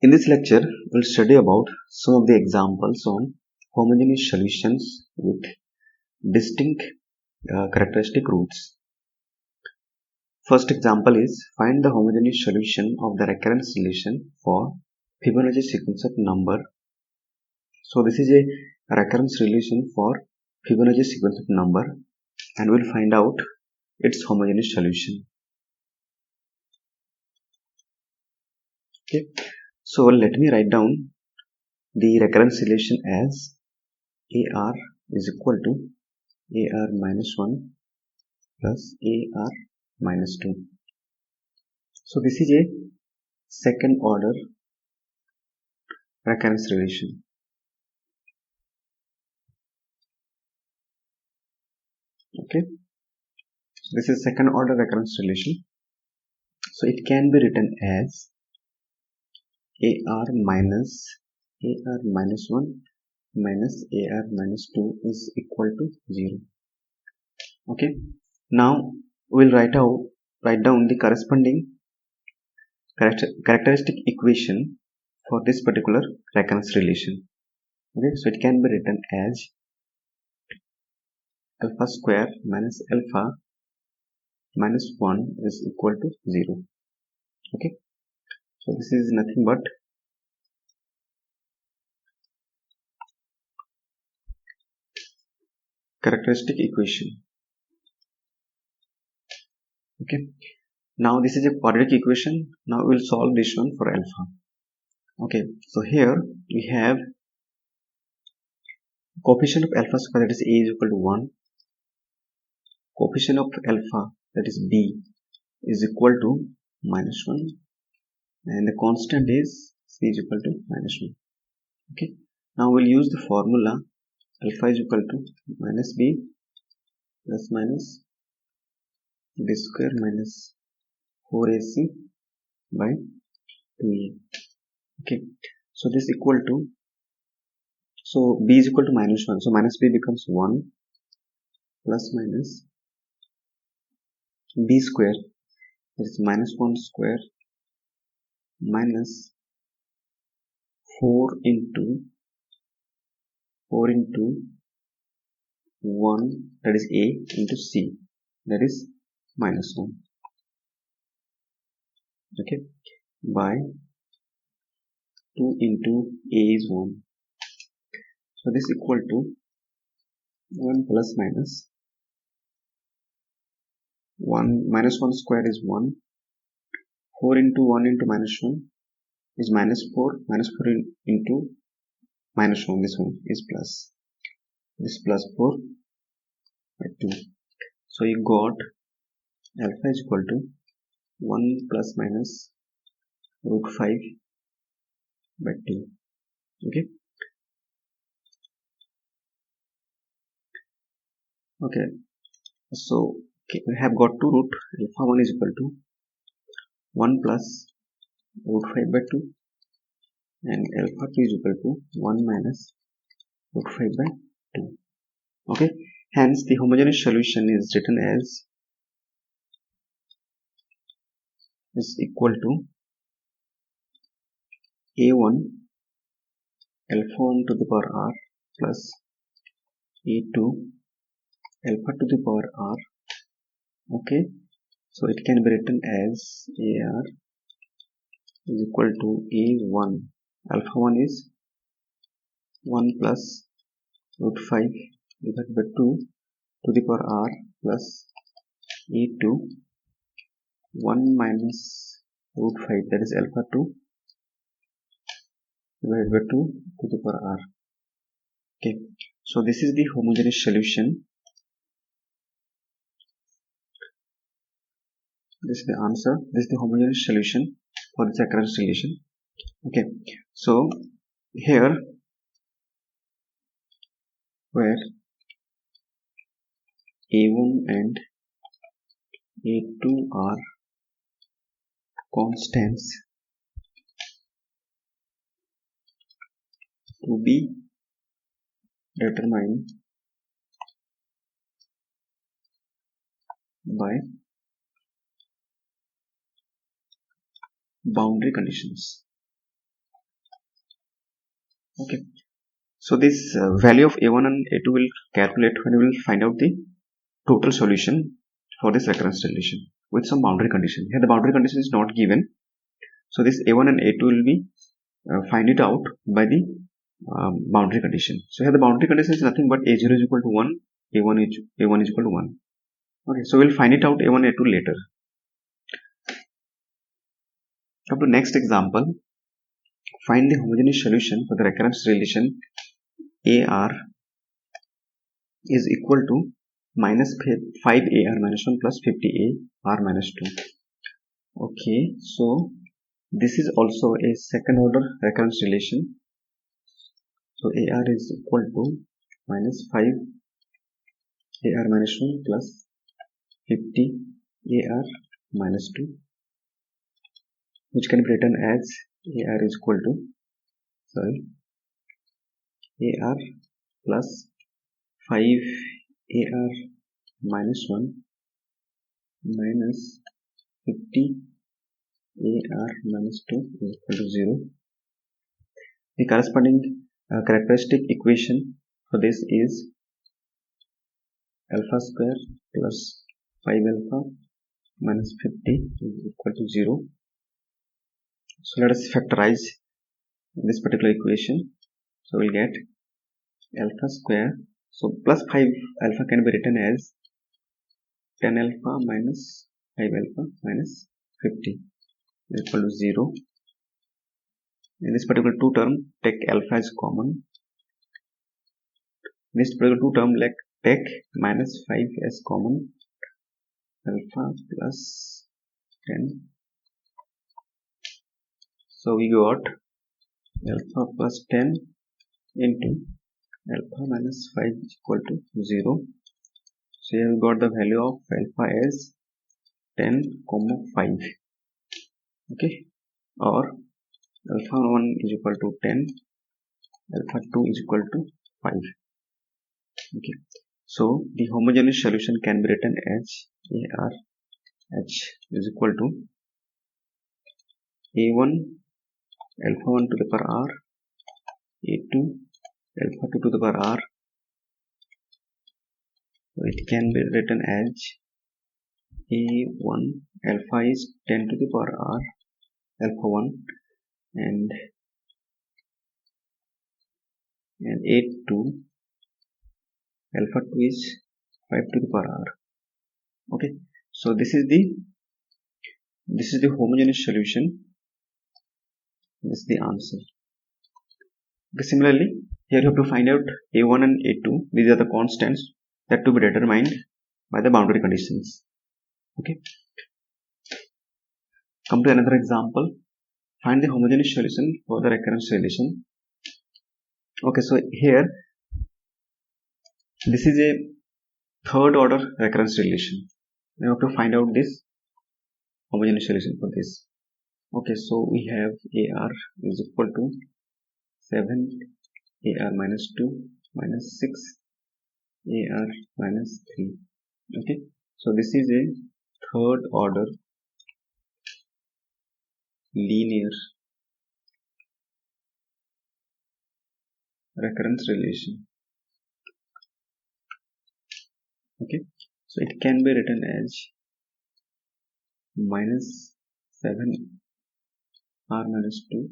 In this lecture, we'll study about some of the examples on homogeneous solutions with distinct characteristic roots. First example is find the homogeneous solution of the recurrence relation for Fibonacci sequence of number. So this is a recurrence relation for Fibonacci sequence of number, and we'll find out its homogeneous solution. Okay. So let me write down the recurrence relation as AR is equal to AR minus 1 plus AR minus 2. So this is a second order recurrence relation. Okay. So this is second order recurrence relation. So it can be written as AR minus 1 minus AR minus 2 is equal to 0. Okay. Now we'll write down the corresponding characteristic equation for this particular recurrence relation. Okay, so it can be written as alpha square minus alpha minus 1 is equal to 0. Okay, so this is nothing but characteristic equation. Okay, now this is a quadratic equation. Now we will solve this one for alpha. Okay, so here we have coefficient of alpha square, that is a is equal to 1, coefficient of alpha, that is b, is equal to minus 1, and the constant is c is equal to minus 1. Okay, now we'll use the formula alpha is equal to minus b plus minus b square minus 4ac by 2a. Okay, so this equal to, so b is equal to minus 1, so minus b becomes 1 plus minus b square, that is minus 1 square minus 4 into 1, that is a, into c, that is minus 1. Okay, by 2 into a is 1. So this equal to 1 plus minus 1 minus 1 square is 1. 4 into 1 into minus 1 is minus 4. Minus 4 into minus 1, this one is plus. This plus 4 by 2. So you got alpha is equal to 1 plus minus root 5 by 2. Okay. Okay. So we have got two root. Alpha 1 is equal to 1 plus root 5 by 2, and alpha 2 is equal to 1 minus root 5 by 2. Okay, hence the homogeneous solution is written as is equal to a1 alpha 1 to the power r plus a2 alpha to the power r. Okay, so it can be written as ar is equal to a1 alpha 1 is 1 plus root 5 divided by 2 to the power r plus a2 1 minus root 5, that is alpha 2 divided by 2 to the power r. Okay, so this is the homogeneous solution. This is the answer. This is the homogeneous solution for this recurrence relation. Okay, so here where a1 and a2 are constants to be determined by boundary conditions. Okay, so this value of a1 and a2 will calculate when we will find out the total solution for this recurrence relation with some boundary condition. Here the boundary condition is not given, so this a1 and a2 will be find it out by the boundary condition. So here the boundary condition is nothing but a0 is equal to 1, a1 is equal to 1. Okay, so we'll find it out a1 a2 later. Come to next example. Find the homogeneous solution for the recurrence relation AR is equal to minus 5AR minus 1 plus 50AR minus 2. Okay, so this is also a second order recurrence relation. So AR is equal to minus 5AR minus 1 plus 50AR minus 2, which can be written as AR is equal to AR plus 5AR minus 1 minus 50AR minus 2 is equal to 0. The corresponding characteristic equation for this is alpha square plus 5 alpha minus 50 is equal to 0. So let us factorize this particular equation. So we'll get alpha square. So plus 5 alpha can be written as 10 alpha minus 5 alpha minus 50 is equal to 0. In this particular two term, take alpha as common. In this particular two term, like take minus 5 as common. Alpha plus 10. So we got alpha plus 10 into alpha minus 5 is equal to 0. So here we got the value of alpha as 10, 5. Okay, or alpha 1 is equal to 10, alpha 2 is equal to 5. Okay, so the homogeneous solution can be written as ARH is equal to A1 alpha 1 to the power R, A2 alpha 2 to the power R. So it can be written as A1 alpha is 10 to the power R alpha 1 and A2 alpha 2 is 5 to the power R. Okay, so this is the homogeneous solution. This is the answer. Okay, similarly, here you have to find out A1 and A2. These are the constants that to be determined by the boundary conditions. Okay, come to another example. Find the homogeneous solution for the recurrence relation. Okay, so here this is a third order recurrence relation. You have to find out this homogeneous solution for this. Okay, so we have AR is equal to 7 AR minus 2 minus 6 AR minus 3. Okay, so this is a third order linear recurrence relation. Okay, so it can be written as minus 7 R minus 2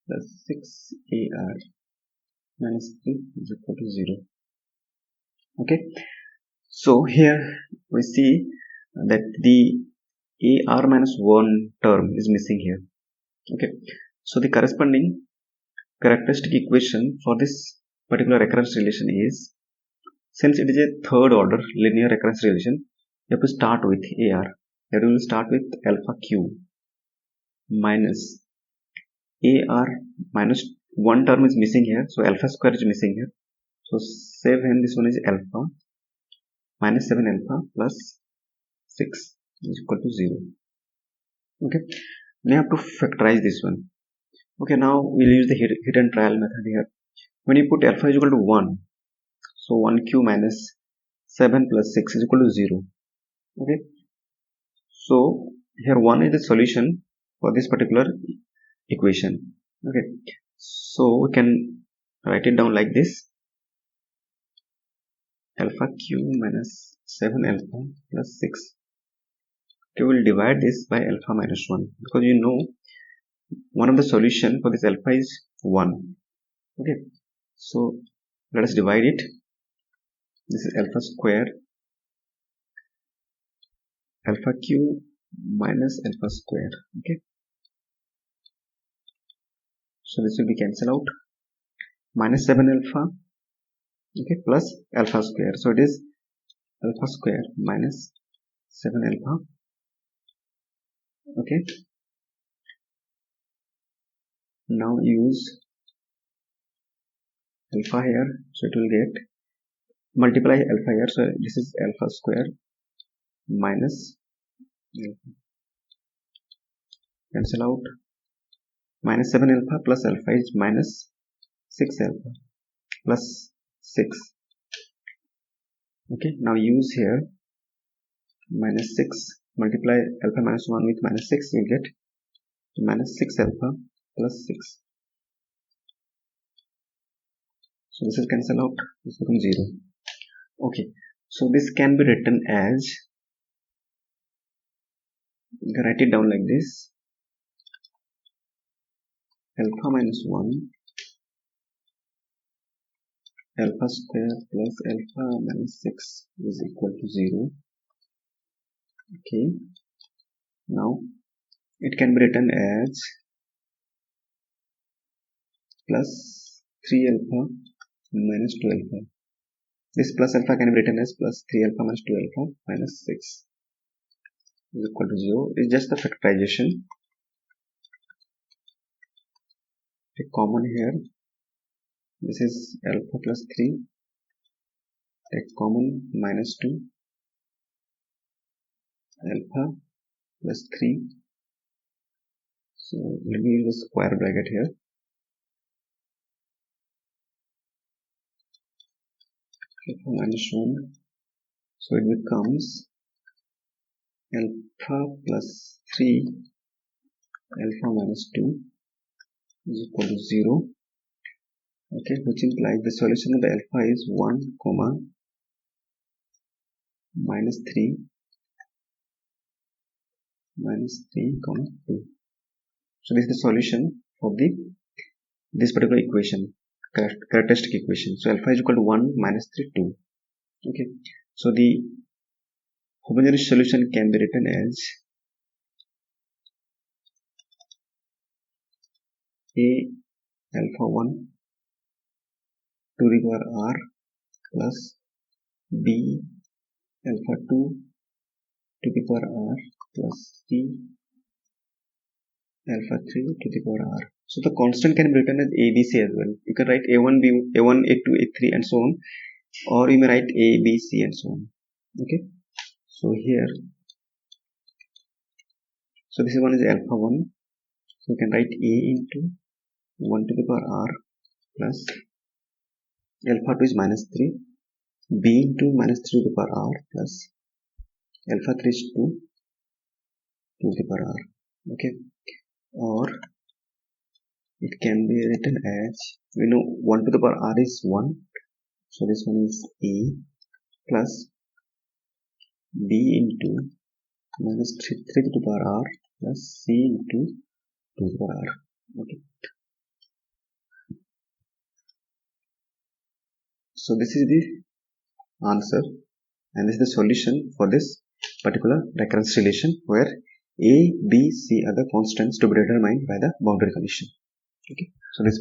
plus 6 AR minus 3 is equal to 0. Okay, so here we see that the AR minus 1 term is missing here. Okay, so the corresponding characteristic equation for this particular recurrence relation is, since it is a third order linear recurrence relation, you have to start with AR. Here we will start with alpha q minus AR minus 1 term is missing here, so alpha square is missing here. So 7, this one is alpha minus 7 alpha plus 6 is equal to 0. Okay, now you have to factorize this one. Okay, now we'll use the hidden trial method here. When you put alpha is equal to 1, so 1q minus 7 plus 6 is equal to 0. Okay, so here 1 is the solution for this particular equation. Okay, So we can write it down like this: alpha q minus 7 alpha plus 6. Okay, we'll divide this by alpha minus 1, because you know one of the solution for this alpha is 1. Okay, so let us divide it. This is alpha square, alpha q minus alpha square. Okay, so this will be cancelled out. Minus 7 alpha, okay, plus alpha square. So it is alpha square minus 7 alpha. Okay, now use alpha here, so it will get multiply alpha here, so this is alpha square minus alpha. Cancel out. Minus 7 alpha plus alpha is minus 6 alpha plus 6. Okay, now use here minus 6, multiply alpha minus 1 with minus 6, you get minus 6 alpha plus 6. So this is cancel out, this becomes 0. Okay, so this can be written as, you can write it down like this: alpha minus 1 alpha square plus alpha minus 6 is equal to 0. Okay, now it can be written as plus 3 alpha minus 2 alpha. This plus alpha can be written as plus 3 alpha minus 2 alpha minus 6 is equal to 0. It's just the factorization. Take common here. This is alpha plus 3. Take common minus 2 alpha plus 3. So let me use the square bracket here. Alpha minus 1. So it becomes alpha plus 3 alpha minus 2 is equal to 0. Okay, which implies the solution of the alpha is 1 comma minus 3 comma 2. So this is the solution for this particular equation, characteristic equation. So alpha is equal to 1 minus 3 2. Okay, so the homogeneous solution can be written as a alpha 1 to the power r plus b alpha 2 to the power r plus c alpha 3 to the power r. So the constant can be written as a, b, c as well. You can write a1, a1, a2, a3 and so on, or you may write a, b, c and so on. Okay, so here, so this is one is alpha 1, so you can write a into 1 to the power r plus alpha 2 is minus 3, b into minus 3 to the power r plus alpha 3 is 2 to the power r. Okay, or it can be written as, we know 1 to the power r is 1, so this one is a plus b into minus 3 to the power r plus c into 2 to the power r. Okay, so this is the answer, and this is the solution for this particular recurrence relation, where a, b, c are the constants to be determined by the boundary condition. Okay, so this was